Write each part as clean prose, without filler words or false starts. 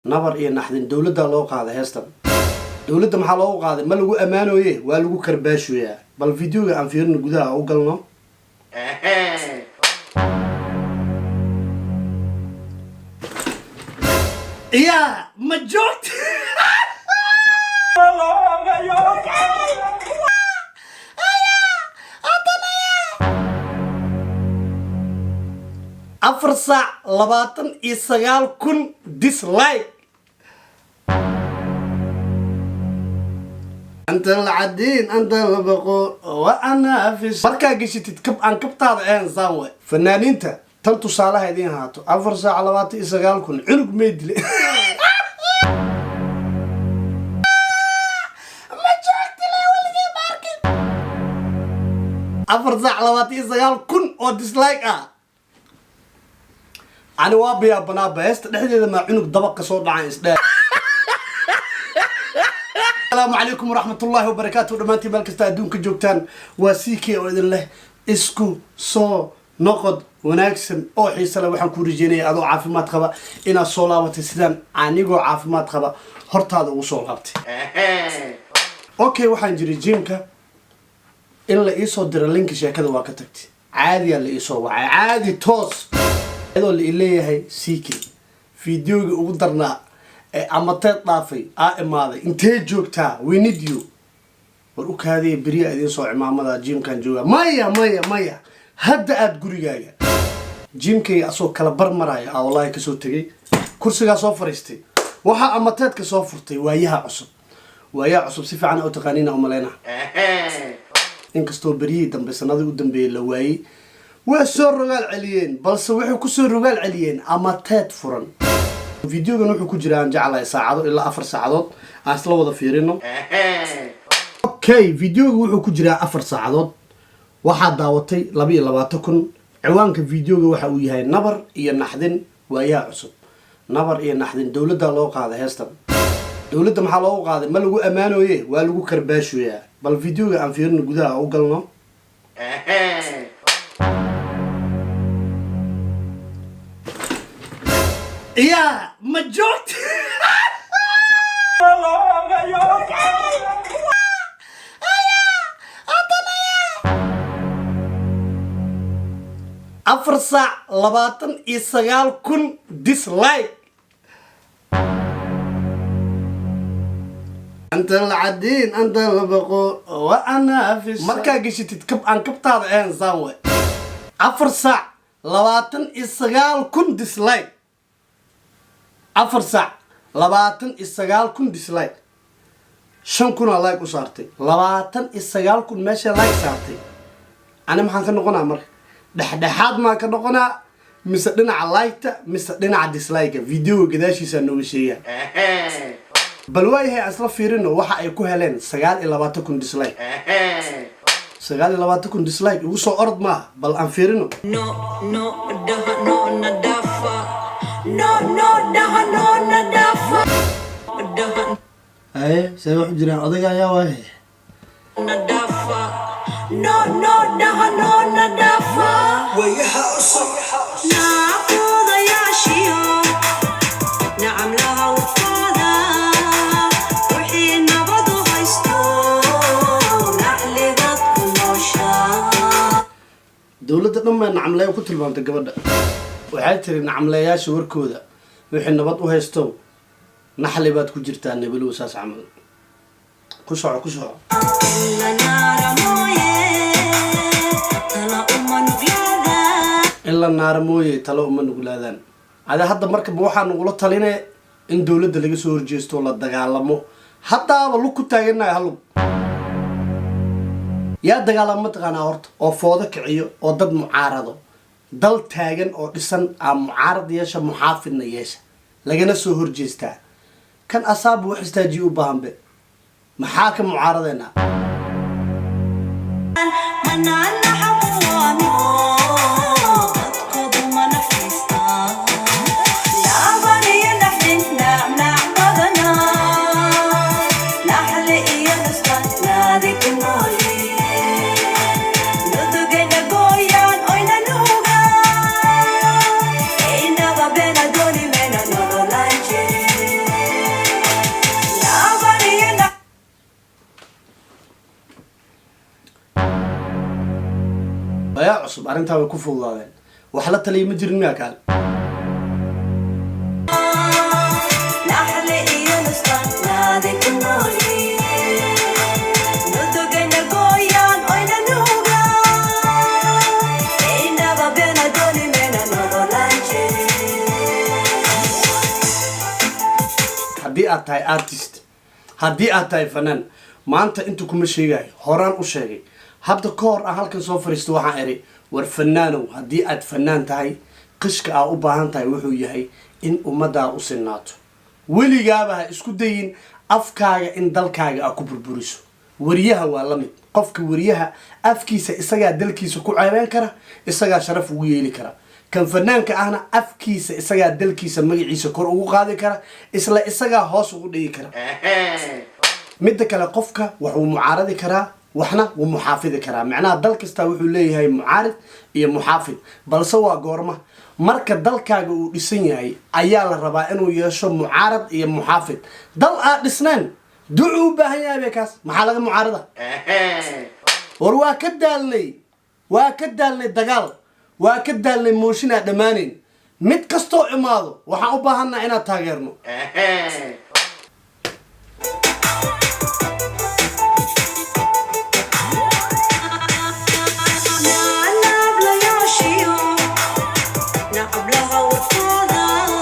nabar iyo naxdin dawladda loo qaaday heestan dawladda maxaa loo qaaday ma lagu amaanoye waa lagu karbaashooyaa bal videoga aan fiirino gudaha u galno يا مجوت أفرسع لباطن إسقال كن ديسلايك أنت العدين أنت البقول وأنا في مركا قشي تتكب عن كبتار عين زاوي فنانين انت تنتو صالح هدين هاتو أفرسع لباطن إسقال كن عنق ميدلي أفرزع لواتي سجال كن أو ديسلايك أنا وابي أبنا بست نحن إذا ما عنق دبق صوت عن إسداد السلام عليكم ورحمة الله وبركاته دمانتي بالك استادون كجوكتان وسيكي وإذن الله إسكو صو نقد وناكسن أو حيسلا وحن كوريجيني أدو عافيمات خبا إنا صولابتي سيدان عنيقو عافيمات خبا هرتاد وصولابتي أوكي وحن جري جيمكا إن لا يسوى درلينك شكله وقتك عادي اللي يسوى عادي توس هذا اللي هي سيكي فيديو قدرنا أما تطافي ماذا أنت جوكتا we need you وروك هذه بريئة دي صوع ماما جيم كان جوا مايا هدا أتقولي جاية جيم كي أسوق كلا برمرايا أو والله كسو تجي كرسي صوفرستي وها أما تات كصوفرتي وياها عصب صفة عن أو تقانين أو ملانا inkastoo bariyi dambe sanadii u dambeeyay la waayay waa soo rogaal celiyeen balse waxay ku soo rogaal celiyeen ama teed furan videogan wuxuu ku jiraa jaclay saacado ilaa 4 saacadood aan isla wada fiirino okay videogu wuxuu ku jiraa 4 saacadood waxa daawatay 22,000 ciwaanka videoga waxa uu yahay nabar iyo naxdin waayaa cusub nabar iyo naxdin dawladda loo qaaday heestan dawladda maxaa loo qaaday ma lagu amaanoye waa lagu karbaashooyaa bal videoga aan fiirino gudaha u galno يا مجوت أفرسع لباطن إسقال كن ديسلايك أنت العدين أنت البقول وأنا في مركا قشي تتكب عن كبتار عين زاوي أفرسع لباطن إسقال كن ديسلايك أفرسع لباطن إسقال كن ديسلايك شن كنا لايك وصارتي لباطن إسقال كن ماشي لايك صارتي أنا ما حنكن نقول عمر دحاد ما كن نقول مسدنا على لايكتا مسدنا على ديسلايك فيديو قداشي سنوي شيء بل وايه أصلا فيرينو waxa ay ku heleen 29 dislike 29 dislike ugu soo orod ma bal aan fiirino ay say wax jiraan adiga ayaa waaye wayaha usoo naaqoda yaashiyo nacam laha dawladda dhammaan nacamleeyo ku tilmaantay gabadha waxay tiri nacamleeyaasha warkooda wixii nabad u haysto naxli baad ku jirtaa nabalow saas camal ku soco illa naar mooye talo uma nuglaadaan ada hadda marka waxaan ugu talinay in dawladda laga soo horjeesto la dagaalamo haddaaba lu ku taaganahay halug يا دجال ما تقنا هرت أو فاضك عيو أو ضد معارضة ضل تاجن أو إنسان معارض ياشا محافظ نياشا لقينا سهر جيستا كان أصاب وحستاجيو بهم به محاكم معارضنا arrintaa way ku fududaadeen wax la taliya ma jirin miyaa kaale haddii aad tahay artist haddii aad tahay fanaan maanta inta kuma sheegayo horaan u sheegay hadda ka hor aan halkan soo fariisto waxaan iri war fanaanow haddii aad fanaan tahay qishka aa u baahan tahay wuxuu yahay in ummaddaa u sinaato weligaaba ha isku dayin afkaaga in dalkaaga aa ku burburiso wariyaha waa la mid qofka wariyaha afkiisa isagaa dalkiisa ku ceebeen kara isagaa sharaf ugu yeeli kara kan fanaanka ahna afkiisa isagaa dalkiisa magaciisa kor ugu qaadi kara isla isagaa hoos ugu dhigi kara midda kale qofka wuxuu mucaaradi karaa waxna wuu muxaafidi karaa macnaha dal kasta wuxuu leeyahay mucaarid iyo muxaafid balse waa goorma marka dalkaaga uu dhisan yahay ayaa la rabaa inuu yeesho mucaarad iyo muxaafid dal aad dhisnaan ducu u baahan yahay bay kaas maxaa laga mucaarada war waa ka daalnay dagaal waa ka daalnay mooshin aan dhammaanayn mid kastoo imaado waxaan u baahannaha inaad taageerno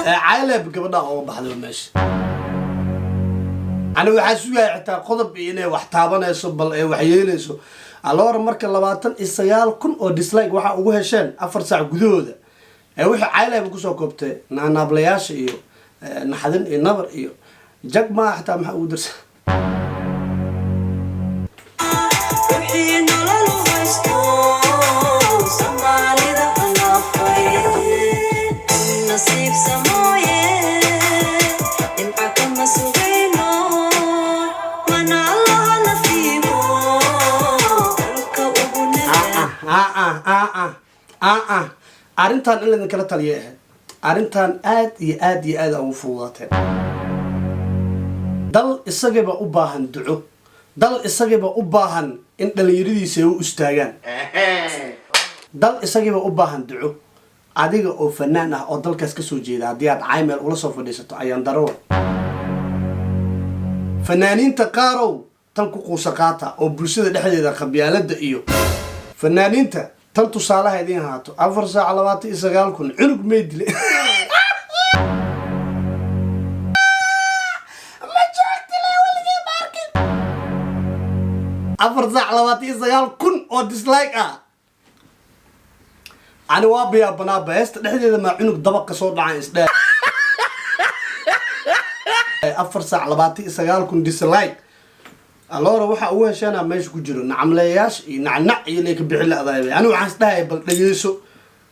عائلة بقبضها أو بحذو ماشي أنا وحاسوها حتى قضب إنه وحتابنا يصب وحيين يسو على مركز لبعضن السيال كن أو ديسلايك وح أوجه شان أفرسع جذوذة وح عائلة بقصة كبتة نابلياش إيو نحدن النبر إيو جك ما حتى ما أودرس نصيب سمايه يمحكم مسوينه من الله نصيبه arrintan in la kala taliyo arrintan aad iyo aad ugu fududaatay dal isagaba u baahan duco dal isagaba u baahan in dhalinyaradiisa u istaagaan dal isagaba u baahan duco adiga oo fanaan ah oo dalkaas ka soo jeeda hadii aad caymeel ula soo fadhiisato ayaan daro fanaaniinta qaarow tan ku quusaqaata oo bulshada dhexdeeda qabyaalada iyo fanaaniinta tan tusaalaha idin haato 4 saac 29 kun cunug meedile ma joogtile waligii markin 4 saac 29 kun oo dislike ah أنا وابي أبنا بس تحديدا ما عنق دبق صوت عن إسداد أفر ساعة لبعتي سجال كن ديسلايك الله روح أول شيء أنا ماشي كجرو نعم لياش نعنع يليك بعلا ضايع أنا وحسدها بلجيسو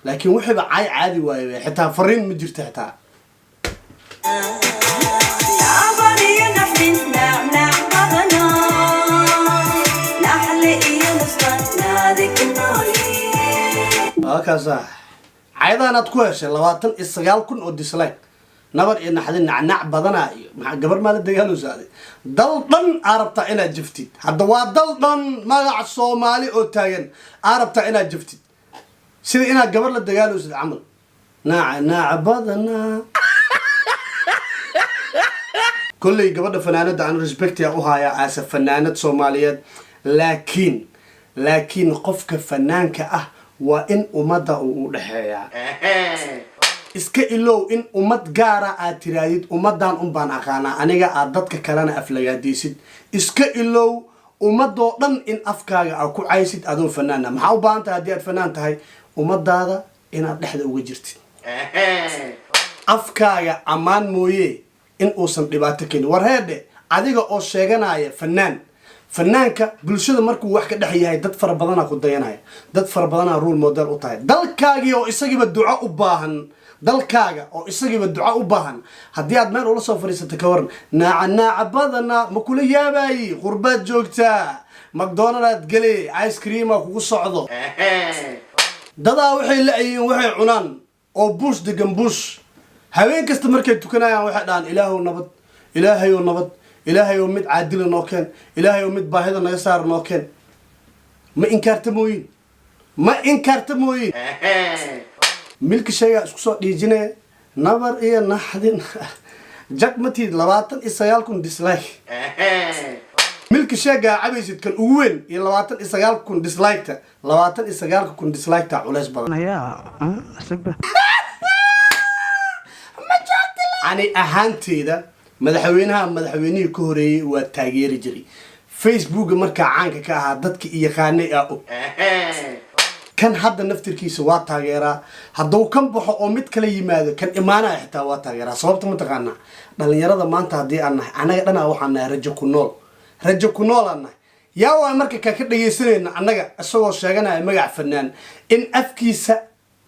لكن وحب عاي عادي واي حتى فرين مدير تحتها هكذا عيدا أنا تكويش لواتن السجال كن أو ديسلايك نبر إن حد نعنع بدنا مع قبل ما نديهالو زادي دلطن عربتا إنا جفتي هذا دلطن ما قاعد صومالي أو تاين عربتا إنا جفتي سيدي إنا قبل نديهالو زادي عمل نعنع بدنا كل قبل فنانة عن ريسبكت يا أوها آسف فنانة صوماليات لكن قفك فنان كأه وإن أمدا ودحيا iska ilow in ummad gaara aad tiraadid ummadan baan aqaana aniga aad dadka kalena aflagaadisid iska ilow ummadoo dhan in afkaaga aad ku caysid adoo fanaana maxaa u baahan tahay hadii aad fanaan tahay ummadaada inaad dhexda uga jirtid afkaaga amaan mooye in uusan dhibaato keenin war heede adiga oo sheeganaya fanaanka bulshada markuu wax ka dhaxyahay dad fara badan ku dayanaya dad fara badan role model u tahay dalkaagi oo isagiba duco u baahan dalkaaga oo isagiba duco u baahan hadii aad meel ula soo fariisato ka waran naaca badana ma kula yaabay qurbaad joogta McDonald's gali ice cream kugu socdo dadaa waxay laayiin waxay cunaan oo bush degan bush haween kasta markay tukanayaan waxay dhaan ilaahayo nabad إلهي ومد عادل نوكن إلهي ومد باهدا نيسار نوكن ما إنكارت موين ما إنكرت موي ملك شيء اسكو ديجينه نبر إيه نحدين جاك متي لباتن إسرائيلكم ديسلايك ملك شيء عبيسيد كان أول لباتن إسرائيلكم ديسلايكته لباتن إسرائيلكم ديسلايكته علاش بدن يا سبب يعني أهانتي ده مدحويني كوري وتاجير جري فيسبوك مركا عنك كها دتك يخاني أو كان هذا نفتر كيس واتاجرا هذا كم بحو أمد كلي ماذا كان إيمانا حتى واتاجرا صوبت متقنا بل يرى ما أنت هدي أنا وحنا رجع كنول أنا يا وأمريكا كده يسرين أنا أسوأ شيئا ما فنان إن أفكيس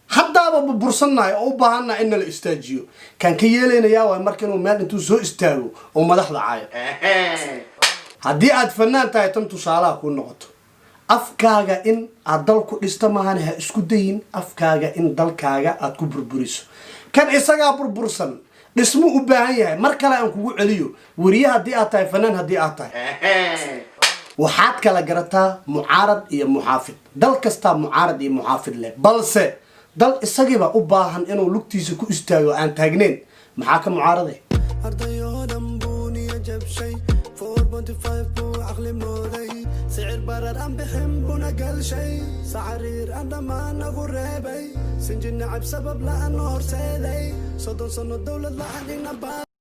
حتى ببرسنا أو بهنا إن الاستاجيو كان كيالين يا وأمريكا وما أنتوا زو استاجو وما دخل عاية هدي أد فنان تايتم تصالح كون نقطة أفكارا إن أدلكو استماعنا إسكودين أفكارا إن دلكارا أتكو بربريسو كان إساقا بربرسن اسمه أباهيه مركلا أنكو عليو وريا هدي أتاي فنان هدي أتاي وحاد كلا قرطا معارض إيا محافظ دل كستا معارض إيا محافظ له بلسه دل إساقا أباهن إنو لكتيسو كو استايو أن تاقنين محاكا معارضي سعر برر أم بحبنا قل شيء سعرير عندما نقول ربي سنجن عب سبب لأنه رسالي صدق صنو الدولة لأننا